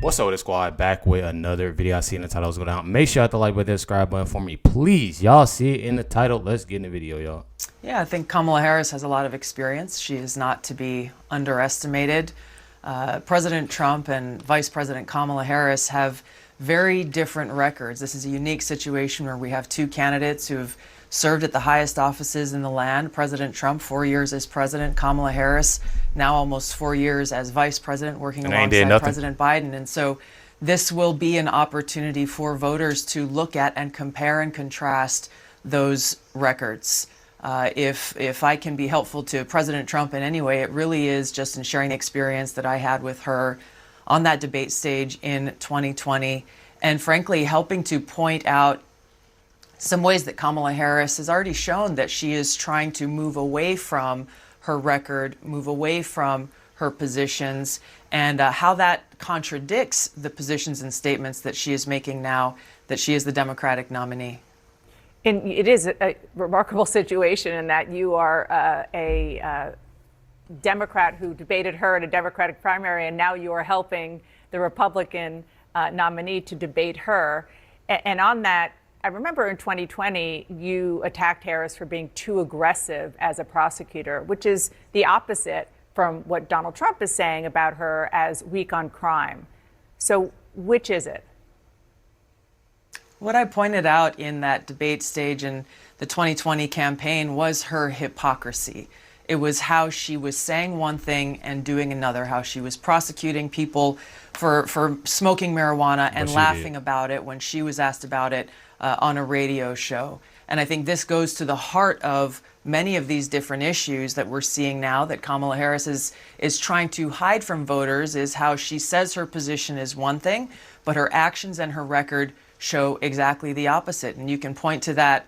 What's up with the squad? Back with another video. I see in the title go down. Make sure you hit the like button, subscribe button for me, please. Y'all see it in the title. Let's get in the video, y'all. Yeah, I think Kamala Harris has a lot of experience. She is not to be underestimated. President Trump and Vice President Kamala Harris have very different records. This is a unique situation where we have two candidates who have served at the highest offices in the land. President Trump, 4 years as president. Kamala Harris, now almost 4 years as vice president, working alongside President Biden. And so this will be an opportunity for voters to look at and compare and contrast those records. If I can be helpful to President Trump in any way, it really is just in sharing the experience that I had with her on that debate stage in 2020, and frankly, helping to point out some ways that Kamala Harris has already shown that she is trying to move away from her record, move away from her positions, and how that contradicts the positions and statements that she is making now that she is the Democratic nominee. And it is a remarkable situation in that you are a Democrat who debated her in a Democratic primary, and now you are helping the Republican nominee to debate her. And on that, I remember in 2020, you attacked Harris for being too aggressive as a prosecutor, which is the opposite from what Donald Trump is saying about her as weak on crime. So which is it? What I pointed out in that debate stage in the 2020 campaign was her hypocrisy. It was how she was saying one thing and doing another, how she was prosecuting people for smoking marijuana and laughing about it when she was asked about it on a radio show. And I think this goes to the heart of many of these different issues that we're seeing now that Kamala Harris is trying to hide from voters, is how she says her position is one thing, but her actions and her record show exactly the opposite. And you can point to that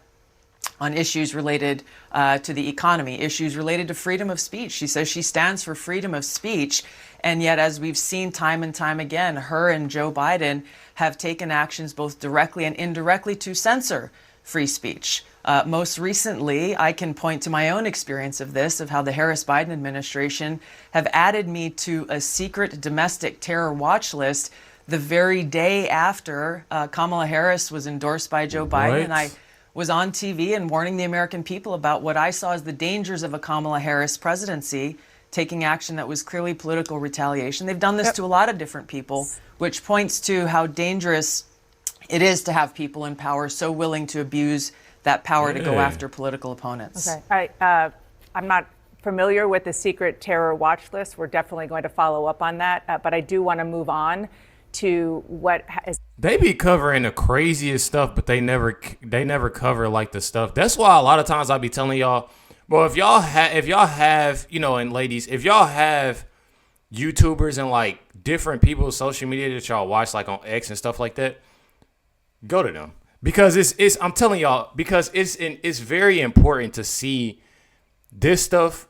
on issues related to the economy, issues related to freedom of speech. She says she stands for freedom of speech. And yet, as we've seen time and time again, her and Joe Biden have taken actions both directly and indirectly to censor free speech. Most recently, I can point to my own experience of this, of how the Harris-Biden administration have added me to a secret domestic terror watch list the very day after Kamala Harris was endorsed by Joe Biden. And I was on TV and warning the American people about what I saw as the dangers of a Kamala Harris presidency, taking action that was clearly political retaliation. They've done this to a lot of different people, which points to how dangerous it is to have people in power so willing to abuse that power to go after political opponents. Okay, I'm not familiar with the secret terror watch list. We're definitely going to follow up on that, but I do want to move on to what is. They be covering the craziest stuff, but they never cover like the stuff. That's why a lot of times I be telling y'all, bro, if y'all have, you know, and ladies, if y'all have YouTubers and like different people's social media that y'all watch, like on X and stuff like that, go to them, because it's I'm telling y'all, because it's very important to see this stuff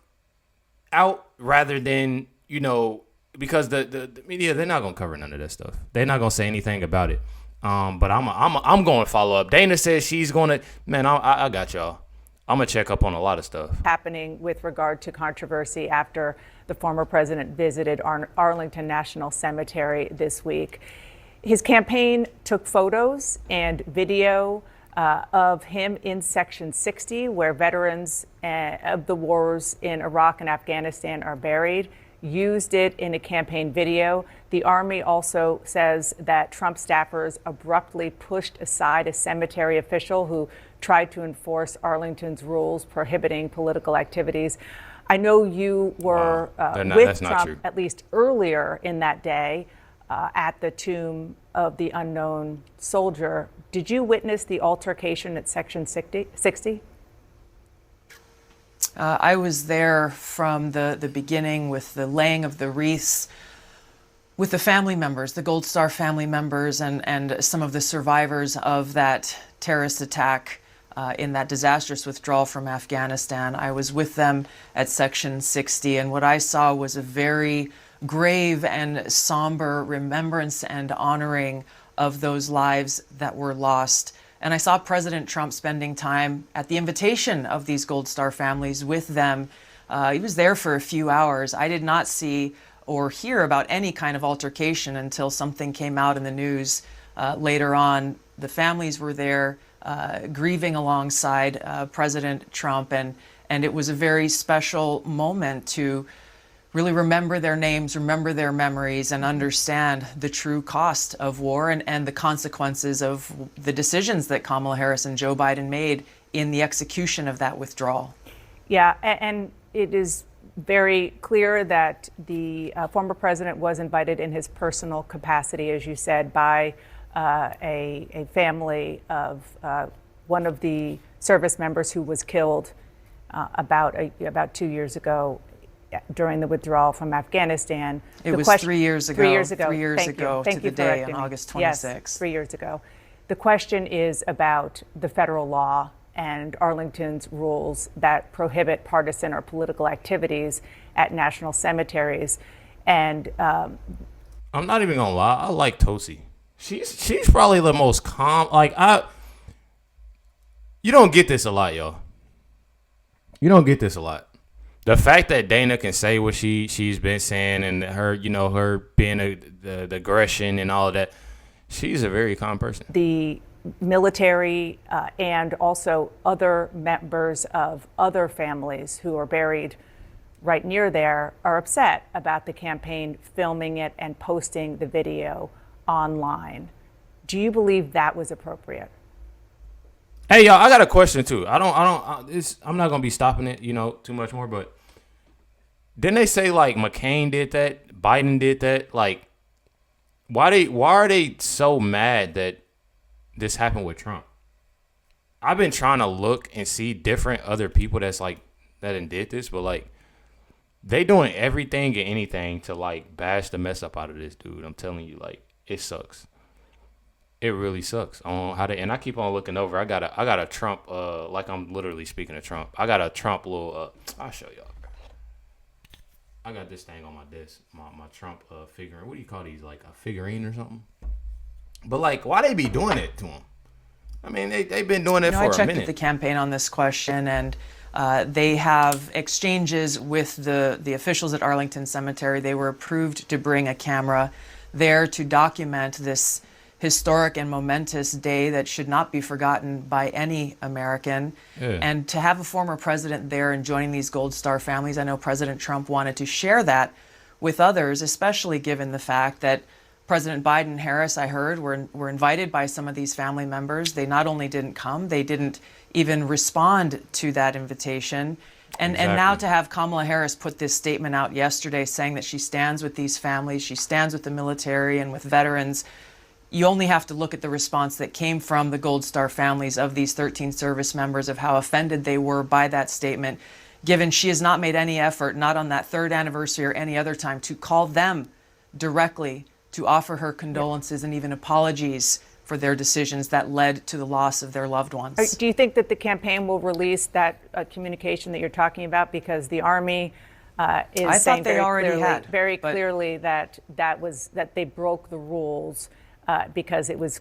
out rather than, you know, because the media, they're not gonna cover none of this stuff. They're not gonna say anything about it. But I'm going to follow up. Dana says she's gonna. Man, I got y'all. I'm gonna check up on a lot of stuff happening with regard to controversy after the former president visited Arlington National Cemetery this week. His campaign took photos and video of him in Section 60, where veterans of the wars in Iraq and Afghanistan are buried, used it in a campaign video. The Army also says that Trump staffers abruptly pushed aside a cemetery official who tried to enforce Arlington's rules prohibiting political activities. I know you were with Trump at least earlier in that day at the tomb of the unknown soldier. Did you witness the altercation at Section 60? I was there from the beginning with the laying of the wreaths with the family members, the Gold Star family members, and some of the survivors of that terrorist attack in that disastrous withdrawal from Afghanistan. I was with them at Section 60, and what I saw was a very grave and somber remembrance and honoring of those lives that were lost. And I saw President Trump spending time at the invitation of these Gold Star families with them. He was there for a few hours. I did not see or hear about any kind of altercation until something came out in the news later on. The families were there grieving alongside President Trump, and it was a very special moment to really remember their names, remember their memories, and understand the true cost of war and the consequences of the decisions that Kamala Harris and Joe Biden made in the execution of that withdrawal. Yeah, and it is very clear that the former president was invited in his personal capacity, as you said, by a family of one of the service members who was killed about 2 years ago during the withdrawal from Afghanistan. It was 3 years ago. 3 years ago. 3 years ago to the day on August 26th. Yes, 3 years ago. The question is about the federal law and Arlington's rules that prohibit partisan or political activities at national cemeteries. And I'm not even gonna lie, I like Tulsi. She's probably the most calm. You don't get this a lot, y'all. You don't get this a lot. The fact that Dana can say what she's been saying, and her being the aggression and all of that, she's a very calm person. The military and also other members of other families who are buried right near there are upset about the campaign filming it and posting the video online. Do you believe that was appropriate? Hey, y'all, I got a question too. I'm not gonna be stopping it, too much more. But didn't they say like McCain did that, Biden did that? Like, why are they so mad that this happened with Trump? I've been trying to look and see different other people that did this, but like they doing everything and anything to like bash the mess up out of this dude. I'm telling you, like, it sucks. It really sucks on how and I keep on looking over. I got a Trump, like I'm literally speaking of Trump. I got a Trump little, I'll show y'all. I got this thing on my desk, my Trump figurine. What do you call these, like a figurine or something? But like, why they be doing it to him? I mean, they've been doing it for a minute. I checked with the campaign on this question, and they have exchanges with the officials at Arlington Cemetery. They were approved to bring a camera there to document this historic and momentous day that should not be forgotten by any American. Yeah. And to have a former president there and joining these Gold Star families, I know President Trump wanted to share that with others, especially given the fact that President Biden and Harris, I heard, were invited by some of these family members. They not only didn't come, they didn't even respond to that invitation. And now to have Kamala Harris put this statement out yesterday saying that she stands with these families, she stands with the military and with veterans, you only have to look at the response that came from the Gold Star families of these 13 service members, of how offended they were by that statement, given she has not made any effort, not on that third anniversary or any other time, to call them directly to offer her condolences and even apologies for their decisions that led to the loss of their loved ones. Do you think that the campaign will release that communication that you're talking about? Because the Army is saying very clearly that they broke the rules because it was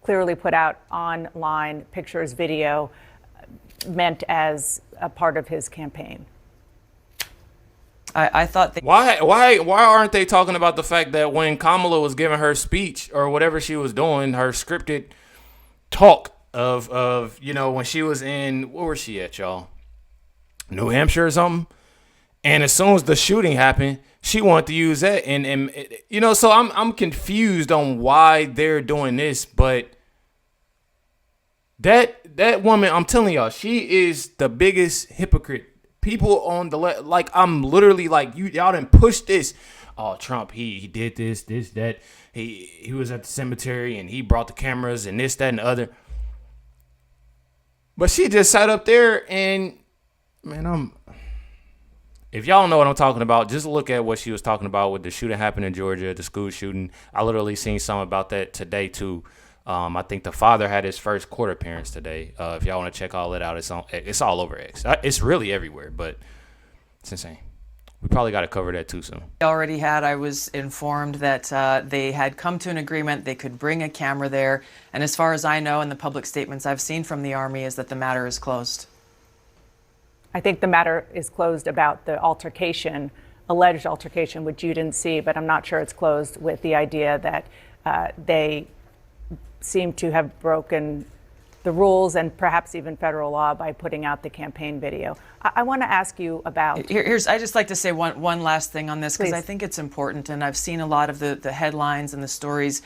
clearly put out online, pictures, video, meant as a part of his campaign. I thought why aren't they talking about the fact that when Kamala was giving her speech or whatever she was doing, her scripted talk of when she was in, where was she at, y'all? New Hampshire or something? And as soon as the shooting happened, she wanted to use that, and so I'm confused on why they're doing this, but that woman, I'm telling y'all, she is the biggest hypocrite. People on the left, like, I'm literally like, y'all done push this. Oh, Trump, he did this, that. He was at the cemetery and he brought the cameras and this, that, and the other. But she just sat up there and, man, if y'all don't know what I'm talking about, just look at what she was talking about with the shooting happened in Georgia, the school shooting. I literally seen something about that today too. I think the father had his first court appearance today. If y'all want to check all that out, it's all over X. It's really everywhere, but it's insane. We probably got to cover that too soon. I was informed that they had come to an agreement. They could bring a camera there. And as far as I know, and the public statements I've seen from the Army, is that the matter is closed. I think the matter is closed about the altercation, alleged altercation, which you didn't see, but I'm not sure it's closed, with the idea that they seem to have broken the rules and perhaps even federal law by putting out the campaign video. I want to ask you about... I just like to say one last thing on this, because Please. I think it's important, and I've seen a lot of the headlines and the stories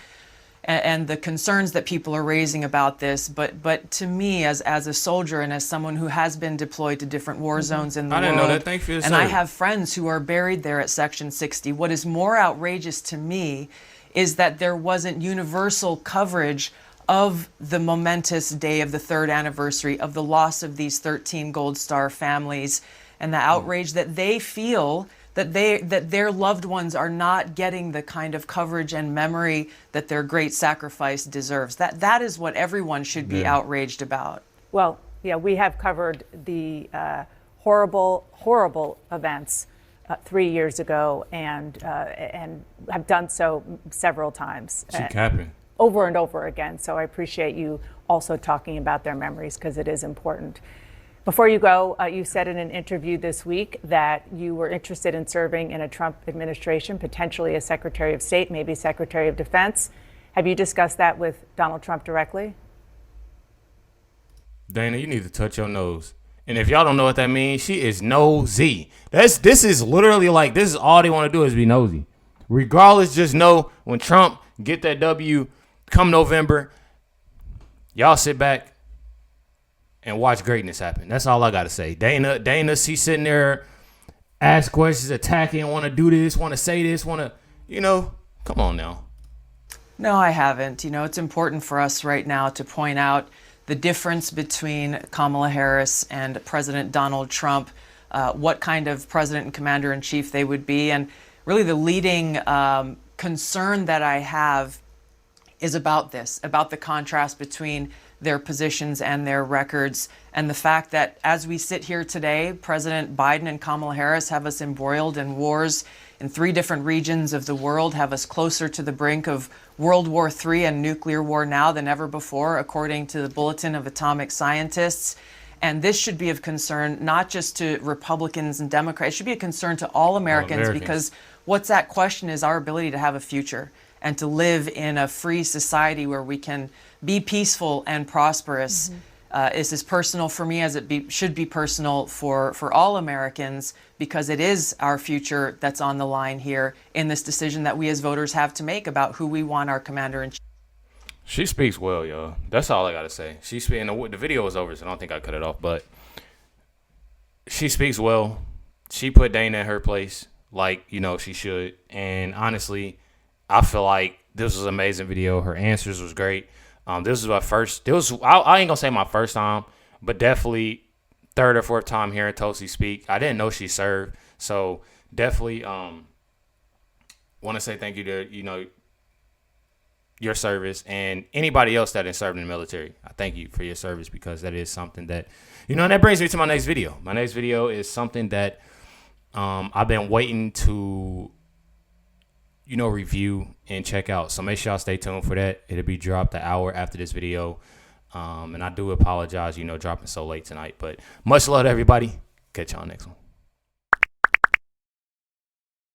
and the concerns that people are raising about this. But to me, as a soldier and as someone who has been deployed to different war zones in the world, I didn't know that. Thank you. and I have friends who are buried there at Section 60, what is more outrageous to me is that there wasn't universal coverage of the momentous day of the 3rd anniversary of the loss of these 13 Gold Star families, and the outrage that they feel that their loved ones are not getting the kind of coverage and memory that their great sacrifice deserves. That is what everyone should be outraged about. Well, yeah, we have covered the horrible events 3 years ago, and have done so several times. She capping. Over and over again. So I appreciate you also talking about their memories, because it is important. Before you go, you said in an interview this week that you were interested in serving in a Trump administration, potentially as Secretary of State, maybe Secretary of Defense. Have you discussed that with Donald Trump directly? Dana, you need to touch your nose. And if y'all don't know what that means, she is nosy. This is literally like, this is all they want to do is be nosy. Regardless, just know when Trump get that W come November, y'all sit back and watch greatness happen. That's all I got to say. Dana, she's sitting there, ask questions, attacking, want to do this, want to say this, want to, come on now. No, I haven't. It's important for us right now to point out the difference between Kamala Harris and President Donald Trump, what kind of president and commander-in-chief they would be. And really the leading concern that I have is about this, about the contrast between their positions and their records, and the fact that as we sit here today, President Biden and Kamala Harris have us embroiled in wars in 3 different regions of the world, have us closer to the brink of World War III and nuclear war now than ever before, according to the Bulletin of Atomic Scientists. And this should be of concern not just to Republicans and Democrats, it should be a concern to all Americans, because what's at question is our ability to have a future and to live in a free society where we can be peaceful and prosperous. This is personal for me, as it should be personal for all Americans, because it is our future that's on the line here in this decision that we as voters have to make about who we want our commander-in-chief. She speaks well, y'all. That's all I got to say. The video was over, so I don't think I cut it off, but she speaks well. She put Dana in her place like, she should. And honestly, I feel like this was an amazing video. Her answers was great. This was my first. I ain't gonna say my first time, but definitely 3rd or 4th time hearing Tulsi speak. I didn't know she served, so definitely want to say thank you to your service, and anybody else that has served in the military. I thank you for your service, because that is something that and that brings me to my next video. My next video is something that I've been waiting to review and check out. So make sure y'all stay tuned for that. It'll be dropped an hour after this video. And I do apologize, dropping so late tonight. But much love to everybody. Catch y'all next one.